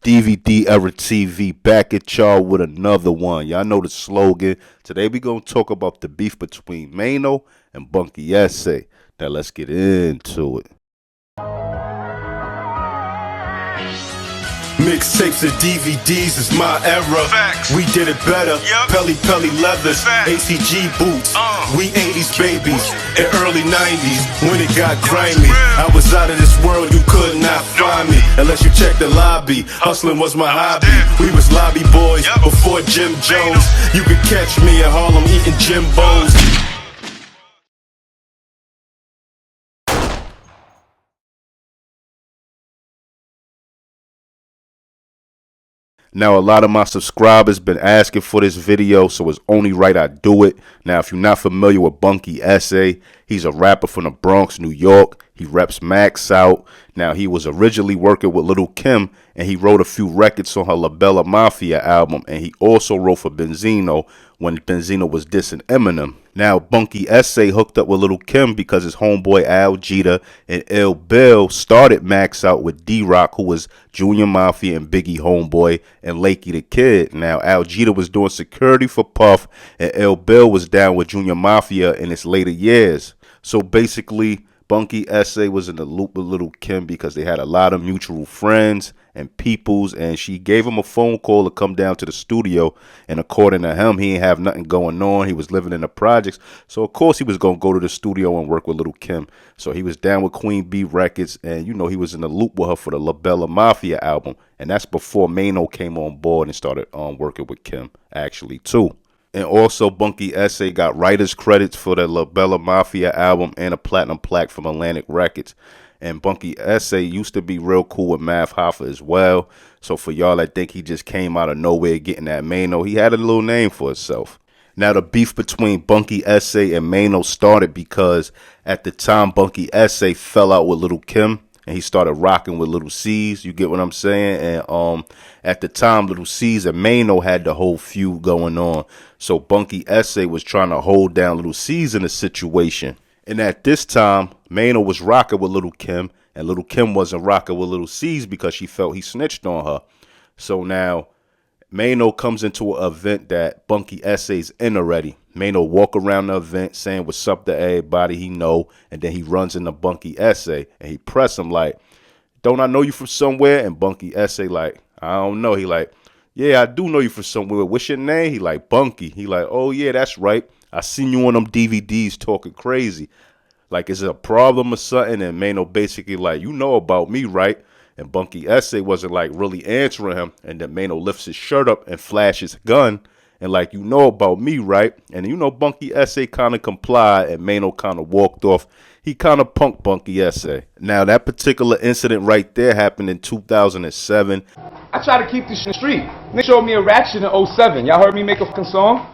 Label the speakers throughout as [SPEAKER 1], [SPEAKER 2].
[SPEAKER 1] DVD Era TV back at y'all with another one. Y'all know the slogan. Today we gonna talk about the beef between Maino and Bunky. Now let's get into it.
[SPEAKER 2] Mixtapes and DVDs is my era.
[SPEAKER 3] Facts.
[SPEAKER 2] We did it better.
[SPEAKER 3] Yep.
[SPEAKER 2] Pelly leathers,
[SPEAKER 3] Facts.
[SPEAKER 2] ACG boots. We 80s babies and early 90s when it got grimy. I was out of this world, you could not find me unless you check the lobby. Hustling was my hobby. We was lobby boys
[SPEAKER 3] Yep.
[SPEAKER 2] before Jim Jones. You could catch me in Harlem eating Jimbos.
[SPEAKER 1] Now, a lot of my subscribers been asking for this video, so it's only right I do it. Now, if you're not familiar with Bunky S.A., he's a rapper from the Bronx, New York. He reps Max out. Now, he was originally working with Lil' Kim, and he wrote a few records on her La Bella Mafia album, and he also wrote for Benzino when Benzino was dissing Eminem. Now, Bunky S.A. hooked up with Lil' Kim because his homeboy Al Jeter and Ill Bill started Max out with D-Rock, who was Junior Mafia and Biggie homeboy, and Lakey the Kid. Now, Al Jeter was doing security for Puff, and Ill Bill was down with Junior Mafia in his later years. So basically, Bunky S.A. was in the loop with Lil' Kim because they had a lot of mutual friends and peoples, and she gave him a phone call to come down to the studio, and according to him, he ain't have nothing going on. He was living in the projects, so of course he was going to go to the studio and work with Lil' Kim. So he was down with Queen Bee Records, and you know, he was in the loop with her for the La Bella Mafia album, and that's before Maino came on board and started working with Kim, actually, too. And also, Bunky S.A. got writer's credits for the La Bella Mafia album and a platinum plaque from Atlantic Records. And Bunky S.A. used to be real cool with Math Hoffa as well. So for y'all that think he just came out of nowhere getting that Maino, he had a little name for himself. Now, the beef between Bunky S.A. and Maino started because at the time, Bunky S.A. fell out with Lil' Kim. And he started rocking with Lil' C's, you get what I'm saying? And at the time, Lil' C's and Maino had the whole feud going on. So Bunky S.A. was trying to hold down Lil' C's in the situation. And at this time, Maino was rocking with Lil' Kim, and Lil' Kim wasn't rocking with Lil' C's because she felt he snitched on her. So now, Maino comes into an event that Bunky S.A.'s in already. Maino walk around the event saying what's up to everybody he know, and then he runs into Bunky S.A. and he press him like, "Don't I know you from somewhere?" And Bunky S.A. like, "I don't know." He like, "Yeah, I do know you from somewhere. What's your name?" He like, "Bunky." He like, "Oh yeah, that's right. I seen you on them DVDs talking crazy. Like, is it a problem or something?" And Maino basically like, "You know about me, right?" And Bunky S.A. wasn't like really answering him. And then Maino lifts his shirt up and flashes a gun. And like, "You know about me, right?" And you know, Bunky S.A. kind of complied and Maino kind of walked off. He kind of punked Bunky S.A. Now, that particular incident right there happened in 2007.
[SPEAKER 4] I try to keep this shit street. They showed me a ratchet in '07. Y'all heard me make a fucking song?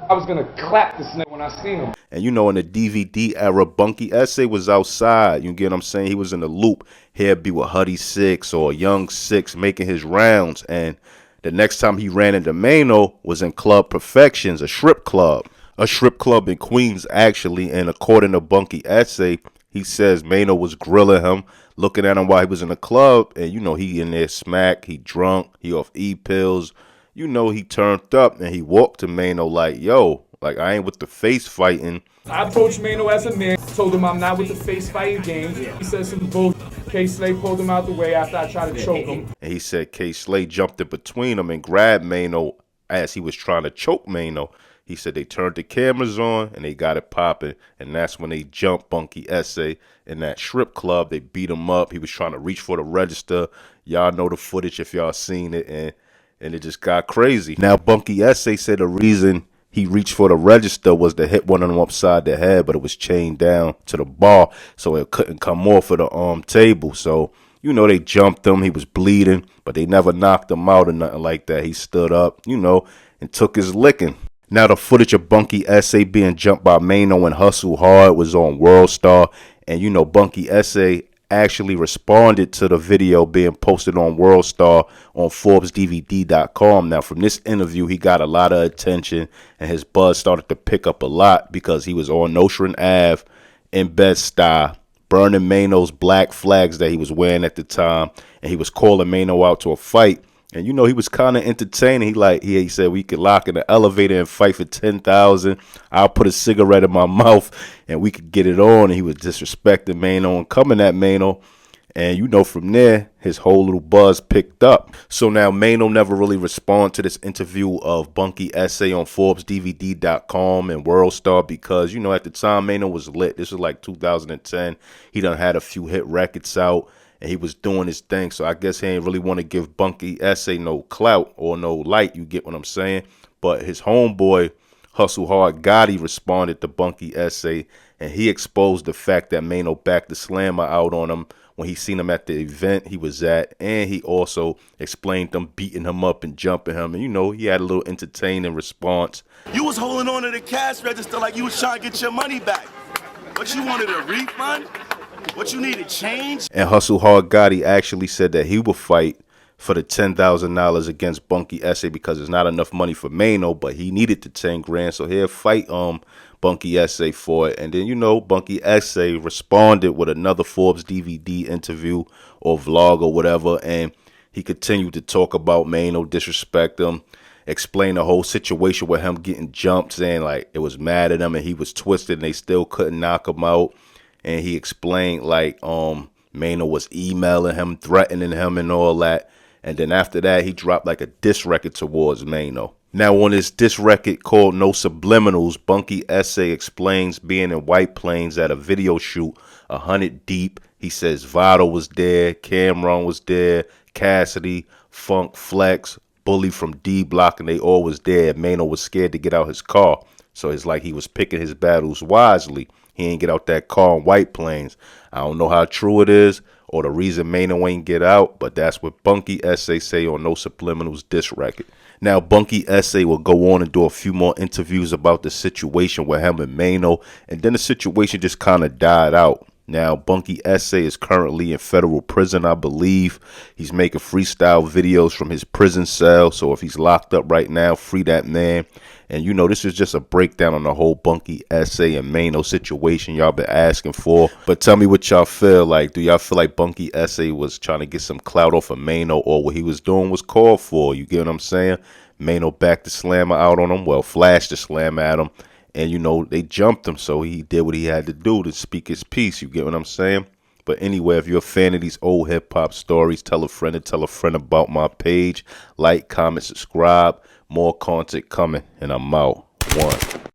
[SPEAKER 4] I was gonna clap this nigga when I seen him.
[SPEAKER 1] And you know, in the DVD era, Bunky S.A. was outside. You get what I'm saying? He was in the loop. He'd be with Huddy Six or Young Six making his rounds. And the next time he ran into Maino was in Club Perfections, a strip club. A strip club in Queens, actually. And according to Bunky S.A., he says Maino was grilling him, looking at him while he was in the club. And, you know, he in there smack, he drunk, he off E-pills. You know, he turned up and he walked to Maino like, "Yo, like, I ain't with the face fighting."
[SPEAKER 4] I approached Maino as a man, told him I'm not with the face fighting game. He said some bullshit. K-Slay pulled him out the way after I tried to choke him.
[SPEAKER 1] And he said K-Slay jumped in between them and grabbed Maino as he was trying to choke Maino. He said they turned the cameras on and they got it popping. And that's when they jumped Bunky S.A. in that strip club. They beat him up. He was trying to reach for the register. Y'all know the footage if y'all seen it. And it just got crazy. Now, Bunky S.A. said the reason he reached for the register was to hit one of them upside the head, but it was chained down to the bar, so it couldn't come off of the table. So, you know, they jumped him. He was bleeding, but they never knocked him out or nothing like that. He stood up, you know, and took his licking. Now, the footage of Bunky S.A. being jumped by Maino and Hustle Hard was on Worldstar, and, you know, Bunky S.A. actually responded to the video being posted on Worldstar on ForbesDVD.com. Now, from this interview, he got a lot of attention, and his buzz started to pick up a lot because he was on Nostrand Ave in Bed-Stuy burning Maino's black flags that he was wearing at the time, and he was calling Maino out to a fight. And you know, he was kind of entertaining. He said we could lock in the elevator and fight for 10,000. I'll put a cigarette in my mouth and we could get it on. And he was disrespecting Maino and coming at Maino. And you know, from there, his whole little buzz picked up. So now Maino never really responded to this interview of Bunky essay on ForbesDVD.com and WorldStar because, you know, at the time Maino was lit. This was like 2010. He done had a few hit records out and he was doing his thing. So I guess he ain't really want to give Bunky essay no clout or no light. You get what I'm saying? But his homeboy, Hustle Hard Gotti, responded to Bunky essay, and he exposed the fact that Maino backed the slammer out on him when he seen him at the event he was at, and he also explained them beating him up and jumping him, and you know, he had a little entertaining response.
[SPEAKER 3] You was holding on to the cash register like you was trying to get your money back. What you wanted, a refund? What you needed, change?
[SPEAKER 1] And Hustle Hard Gotti actually said that he would fight for the $10,000 against Bunky essay because there's not enough money for Maino, but he needed the 10 grand, so he'll fight Bunky essay for it. And then, you know, Bunky essay responded with another Forbes DVD interview or vlog or whatever, and he continued to talk about Maino, disrespect him, explain the whole situation with him getting jumped, saying like it was mad at him and he was twisted and they still couldn't knock him out. And he explained like Maino was emailing him, threatening him and all that. And then after that, he dropped like a diss record towards Maino. Now on this diss record called No Subliminals, Bunky essay explains being in White Plains at a video shoot 100 deep. He says Vado was there, Cameron was there, Cassidy, Funk Flex, Bully from D Block, and they all was there. Maino was scared to get out his car. So it's like he was picking his battles wisely. He ain't get out that car in White Plains. I don't know how true it is or the reason Maino ain't get out, but that's what Bunky essay say on No Subliminals diss record. Now, Bunky essay will go on and do a few more interviews about the situation with him and Maino, and then the situation just kind of died out. Now, Bunky essay is currently in federal prison, I believe. He's making freestyle videos from his prison cell, so if he's locked up right now, free that man. And, you know, this is just a breakdown on the whole Bunky essay and Maino situation y'all been asking for. But tell me what y'all feel like. Do y'all feel like Bunky essay was trying to get some clout off of Maino, or what he was doing was called for? You get what I'm saying? Maino backed the slammer out on him. Well, flashed the slammer at him. And, you know, they jumped him, so he did what he had to do to speak his piece. You get what I'm saying? But anyway, if you're a fan of these old hip-hop stories, tell a friend and tell a friend about my page. Like, comment, subscribe. More content coming, and I'm out. One.